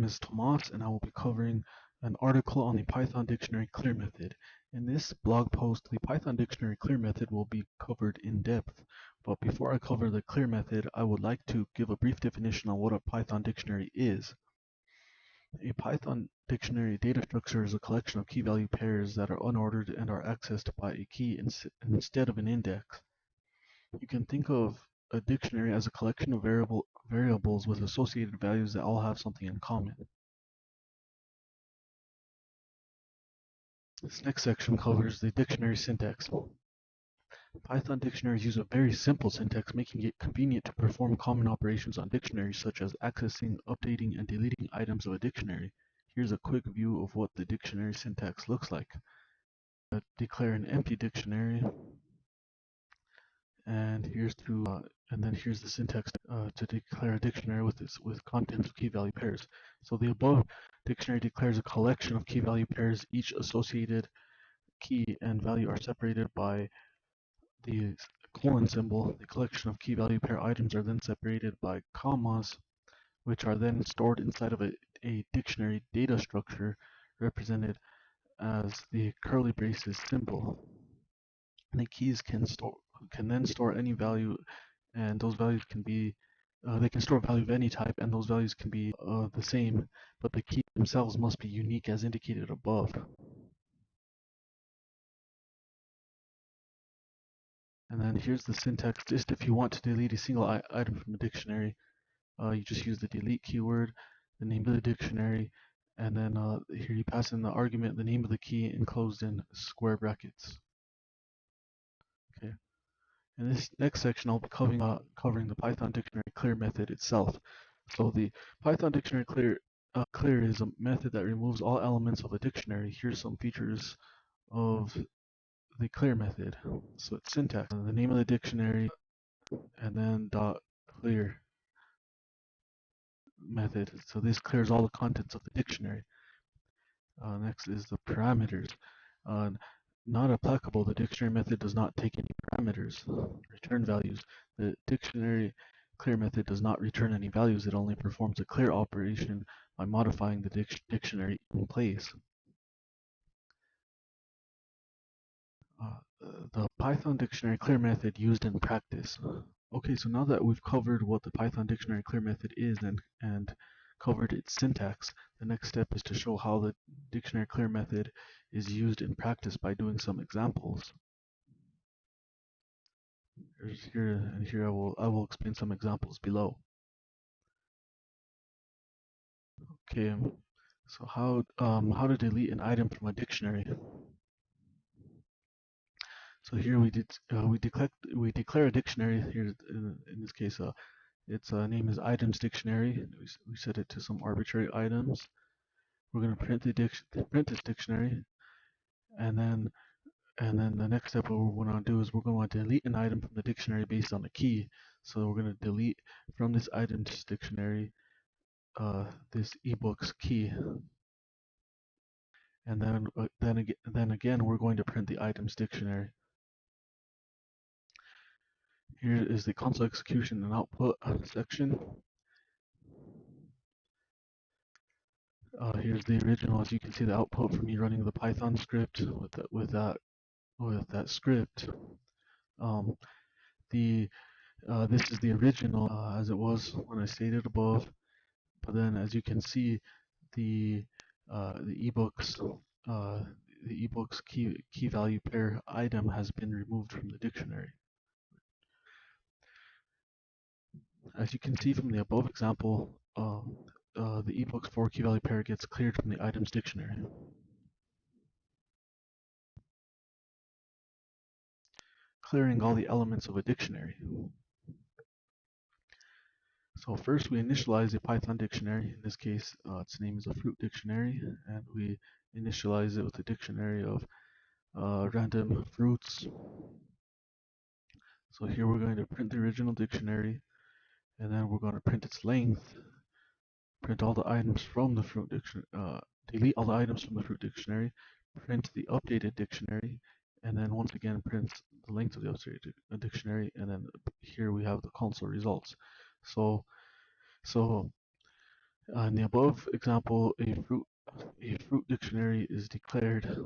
name is Tomas, and I will be covering an article on the Python Dictionary clear method. In this blog post, the Python Dictionary clear method will be covered in depth. But before I cover the clear method, I would like to give a brief definition on what a Python dictionary is. A Python dictionary data structure is a collection of key-value pairs that are unordered and are accessed by a key instead of an index. You can think of a dictionary as a collection of variables with associated values that all have something in common. This next section covers the dictionary syntax. Python dictionaries use a very simple syntax, making it convenient to perform common operations on dictionaries such as accessing, updating, and deleting items of a dictionary. Here's a quick view of what the dictionary syntax looks like. Declare an empty dictionary, and here's the syntax to declare a dictionary with contents of key-value pairs. So the above dictionary declares a collection of key-value pairs. Each associated key and value are separated by the colon symbol. The collection of key-value pair items are then separated by commas, which are then stored inside of a dictionary data structure represented as the curly braces symbol. And the keys can then store any value, and those values can be they can store a value of any type, and those values can be the same, but the keys themselves must be unique as indicated above. And then here's the syntax. Just if you want to delete a single item from a dictionary, you just use the delete keyword, the name of the dictionary, and then here you pass in the argument, the name of the key enclosed in square brackets. Okay. In this next section, I'll be covering the Python Dictionary clear method itself. So the Python Dictionary clear is a method that removes all elements of a dictionary. Here's some features of the clear method. So it's syntax, the name of the dictionary, and then .clear method. So this clears all the contents of the dictionary. Next is the parameters. Not applicable, the dictionary method does not take any parameters, return values. The dictionary clear method does not return any values, it only performs a clear operation by modifying the dictionary in place. The Python dictionary clear method used in practice. Okay, so now that we've covered what the Python dictionary clear method is and covered its syntax, the next step is to show how the dictionary clear method is used in practice by doing some examples. Here I will explain some examples below. Okay, so how to delete an item from a dictionary. So here we declare a dictionary. Here in this case, its name is items dictionary. We set it to some arbitrary items. We're going to print this dictionary, and then the next step what we're going to do is we're going to delete an item from the dictionary based on a key. So we're going to delete from this items dictionary this ebooks key, and then again we're going to print the items dictionary. Here is the console execution and output section. Here's the original. As you can see, the output for me running the Python script with that script. This is the original as it was when I stated above. But then, as you can see, the ebooks key value pair item has been removed from the dictionary. As you can see from the above example, the ebooks 4 key value pair gets cleared from the items dictionary. Clearing all the elements of a dictionary. So first we initialize a Python dictionary. In this case, its name is a fruit dictionary, and we initialize it with a dictionary of random fruits. So here we're going to print the original dictionary, and then we're going to print its length, print all the items from the fruit dictionary, delete all the items from the fruit dictionary, print the updated dictionary, and then once again print the length of the updated dictionary, and then here we have the console results. So In the above example, a fruit dictionary is declared.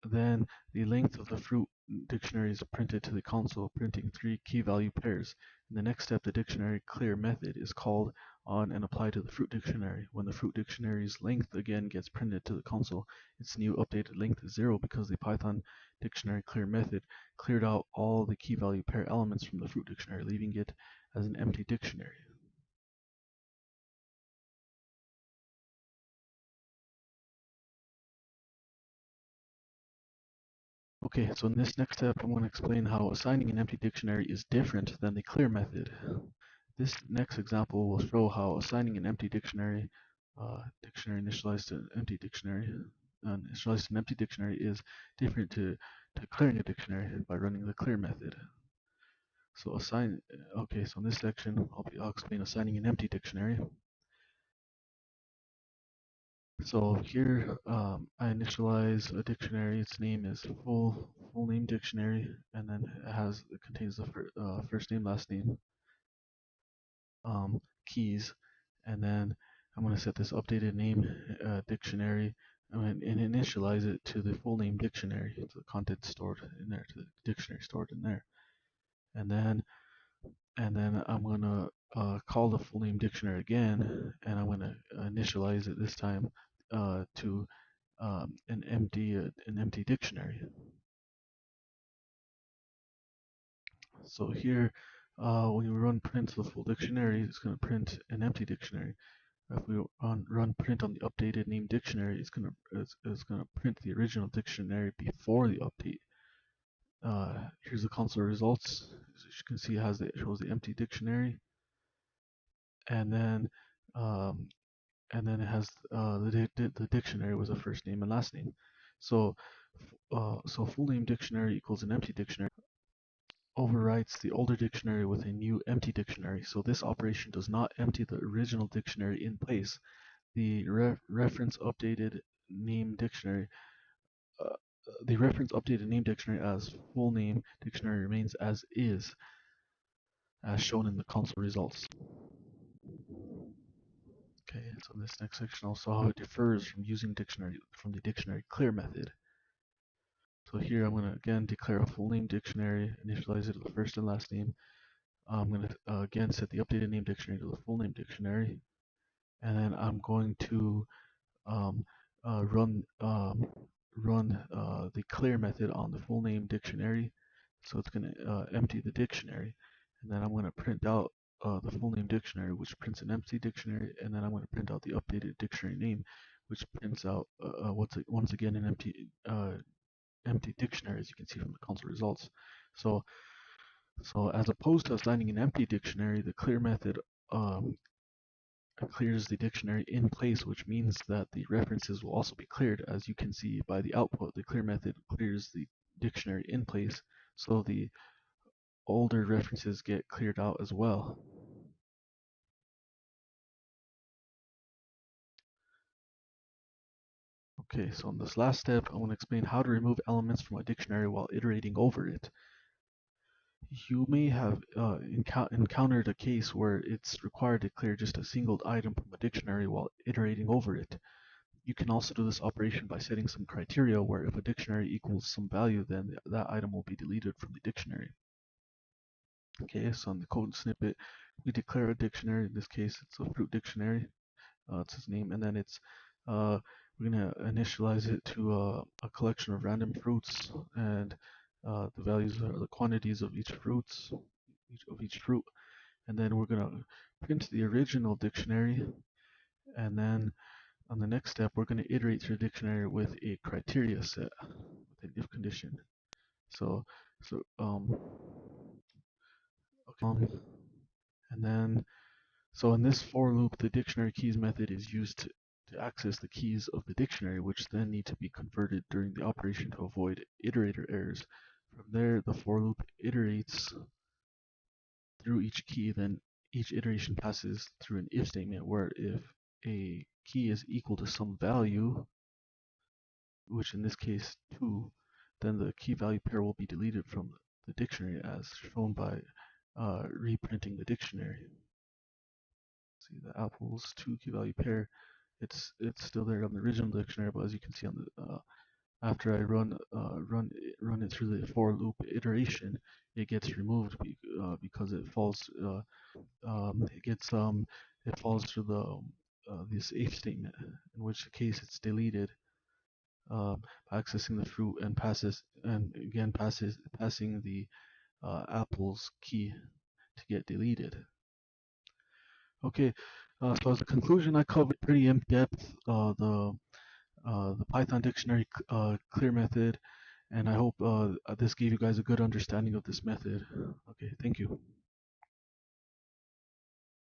Then the length of the fruit dictionary is printed to the console, printing 3 key value pairs. In the next step, the dictionary clear method is called on and applied to the fruit dictionary. When the fruit dictionary's length again gets printed to the console, its new updated length is 0 because the Python dictionary clear method cleared out all the key value pair elements from the fruit dictionary, leaving it as an empty dictionary. Okay, so in this next step, I'm going to explain how assigning an empty dictionary is different than the clear method. This next example will show how assigning an empty dictionary, initialized to an empty dictionary, is different to clearing a dictionary by running the clear method. So okay, so in this section, I'll explain assigning an empty dictionary. So here, I initialize a dictionary. Its name is full name dictionary, and then it contains the first name, last name, keys, and then I'm going to set this updated name dictionary and initialize it to the full name dictionary, to the content stored in there, to the dictionary stored in there, and then I'm going to call the full name dictionary again, and I'm going to initialize it this time to an empty dictionary. So here, when you run print to the full dictionary, it's going to print an empty dictionary. If we run print on the updated name dictionary, it's going to print the original dictionary before the update. Here's the console results. As you can see, it shows the empty dictionary, and then it has the dictionary with the first name and last name. So full name dictionary equals an empty dictionary overwrites the older dictionary with a new empty dictionary. So this operation does not empty the original dictionary in place. The reference updated name dictionary as full name dictionary remains as is, as shown in the console results. Okay, so in this next section I'll show how it differs from using the dictionary clear method. So here I'm going to again declare a full name dictionary, initialize it to the first and last name. I'm going to again set the updated name dictionary to the full name dictionary, and then I'm going to um, run the clear method on the full name dictionary. So it's going to empty the dictionary, and then I'm going to print out the full name dictionary, which prints an empty dictionary, and then I'm going to print out the updated dictionary name, which prints out once again an empty dictionary, as you can see from the console results. So as opposed to assigning an empty dictionary, the clear method clears the dictionary in place, which means that the references will also be cleared. As you can see by the output, the clear method clears the dictionary in place, so the older references get cleared out as well. Okay, so in this last step, I want to explain how to remove elements from a dictionary while iterating over it. You may have encountered a case where it's required to clear just a single item from a dictionary while iterating over it. You can also do this operation by setting some criteria where if a dictionary equals some value, then that item will be deleted from the dictionary. Okay, so on the code snippet, we declare a dictionary. In this case, it's a fruit dictionary. It's its name, and then we're gonna initialize it to a collection of random fruits, and the values are the quantities of each fruit, and then we're gonna print the original dictionary, and then on the next step, we're going to iterate through the dictionary with a criteria set, with an if condition. So, okay, and then, so in this for loop, the dictionary keys method is used to access the keys of the dictionary, which then need to be converted during the operation to avoid iterator errors. From there, the for loop iterates through each key, then each iteration passes through an if statement where if a key is equal to some value, which in this case 2, then the key value pair will be deleted from the dictionary as shown by reprinting the dictionary. see the apples two key value pair. It's still there on the original dictionary, but as you can see on the after I run it through the for loop iteration, it gets removed because it falls it falls through the this if statement, in which case it's deleted by accessing the fruit and passing the apple's key to get deleted. Okay, so as a conclusion, I covered pretty in depth the Python dictionary clear method, and I hope this gave you guys a good understanding of this method. Okay, thank you.